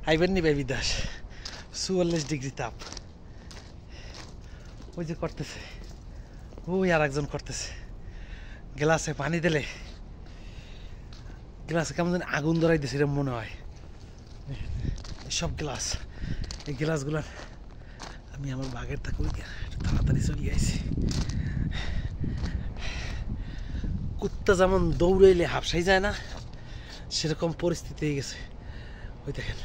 আইবেন নি ভাই বিদাস 44 ডিগ্রি তাপ ওই যে করতেছে ওই আর একজন করতেছে গ্লাসে পানি দিলে গ্লাসে কেমন যেন আগুন ধরাই দিছে এরকম মনে হয় সব গ্লাস এই গ্লাসগুলো আমি আমার বাগের তা করি একটু তাড়াতাড়ি চলে আইছি কুত্তা যেমন দৌড়াইলে হাফসাই যায় না সেরকম পরিস্থিতি হয়ে গেছে ওই দেখেন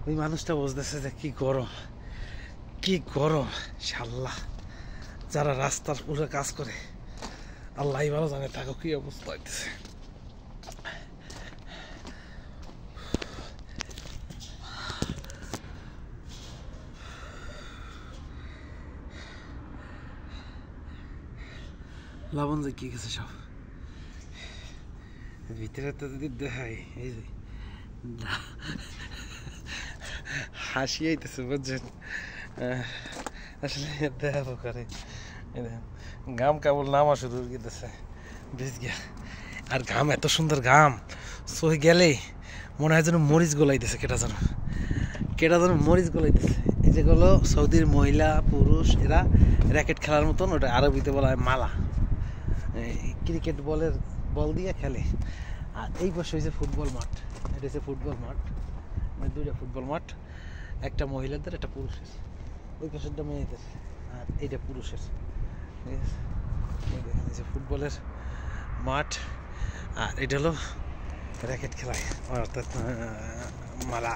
ওই মানুষটা বুঝতেছে যে কি গরম শাল্লাহ যারা রাস্তার পুরো কাজ করে আল্লাহ ভালো জানে তাকে কি অবস্থা হইতেছে লবণ যে কি গেছে সব ভিতরে তো যদি দেখাই এই যে হাসি আইতেছে বুঝছেন আসলে দেখাবো করে ঘাম কেবল নামা শুরু গেছে ভিজ গিয়া আর ঘাম এত সুন্দর ঘাম সই গেলে মনে হয় যেন মরিচ গলাইতেছে কেটা যেন মরিচ গলাইতেছে এই যেগুলো সৌদির মহিলা পুরুষ এরা র্যাকেট খেলার মতন ওটা আরবিতে বলা হয় মালা ক্রিকেট বল দিয়ে খেলে আর এই পাশে হয়েছে ফুটবল মাঠ এটা হচ্ছে ফুটবল মাঠ মানে দুইটা ফুটবল মাঠ একটা মহিলাদের একটা পুরুষের ওই পাশেরটা মেয়েদের আর এইটা পুরুষের ঠিক আছে ফুটবলের মাঠ আর এটা হলো র্যাকেট খেলায় অর্থাৎ মালা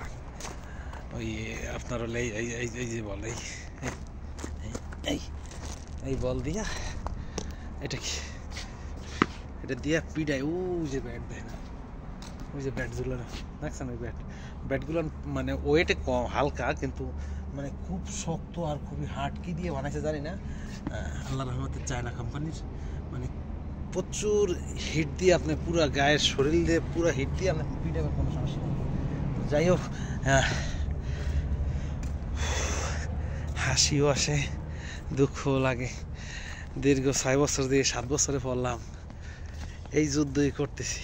ওই আপনার হলে এই যে বল এই বল দিয়া এটা কি এটা দিয়া পিডায় ওই যে ব্যাট দেয় না ওই যে ব্যাটগুলো দেখছেন ওই ব্যাটগুলো মানে ওয়েটে কম হালকা কিন্তু মানে খুব শক্ত আর খুবই হার্ড কি দিয়ে বানাইছে জানি না আল্লাহ রহমতের চায়না কোম্পানির মানে প্রচুর হিট দিয়ে আপনি পুরো গায়ের শরীর দিয়ে পুরো হিট দিয়ে আপনার পিডাবে কোনো সমস্যা নেই যাই হোক হাসিও আসে দুঃখও লাগে দীর্ঘ 6 বছর দিয়ে 7 বছরে পড়লাম এই যুদ্ধই করতেছি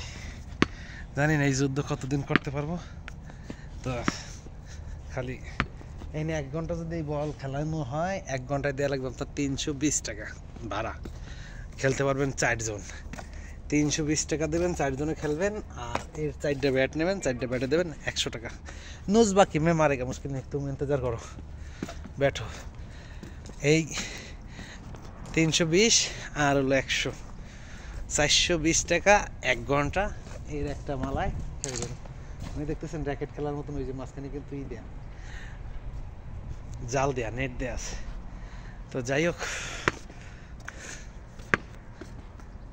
জানি না এই যুদ্ধ কতদিন করতে পারবো তো খালি এই নিয়ে 1 ঘন্টা যদি এই বল খেলানো হয় 1 ঘন্টায় দেওয়া লাগবে আপনার 320 টাকা ভাড়া খেলতে পারবেন 4 জন 320 টাকা দেবেন 4 জনে খেলবেন আর এর 4টা ব্যাট নেবেন 4টা ব্যাটে দেবেন 100 টাকা নুজ বাকি মে মারেগা মুশকিল নেই তুমি ইন্তজার করো बैठो এই 320 আর হলো 100 420 টাকা 1 ঘন্টা এর একটা মালায় খেলবেন আপনি দেখতেছেন র্যাকেট খেলার মতন ওই যে মাঝখানে কিন্তু দেয়া জাল দেয়া নেট দেয়া আছে তো যাই হোক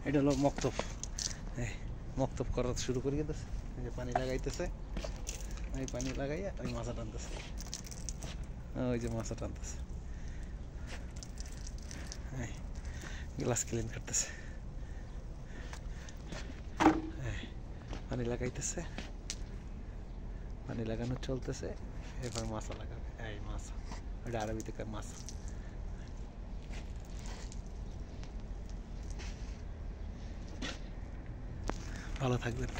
এটা হলো মক্তব করা শুরু করে দিতেছে এই যে পানি লাগাইতেছে এই পানি লাগাইয়া ওই মাছা টানতেছে ওই যে মাছা টানতেছে গ্লাস ক্লিন করতেছে পানি লাগাইতেছে পানি লাগানো চলতেছে এবার মাছা লাগাবে এই মাছা এটা আরবিতে মাছা ভালো থাকবেন।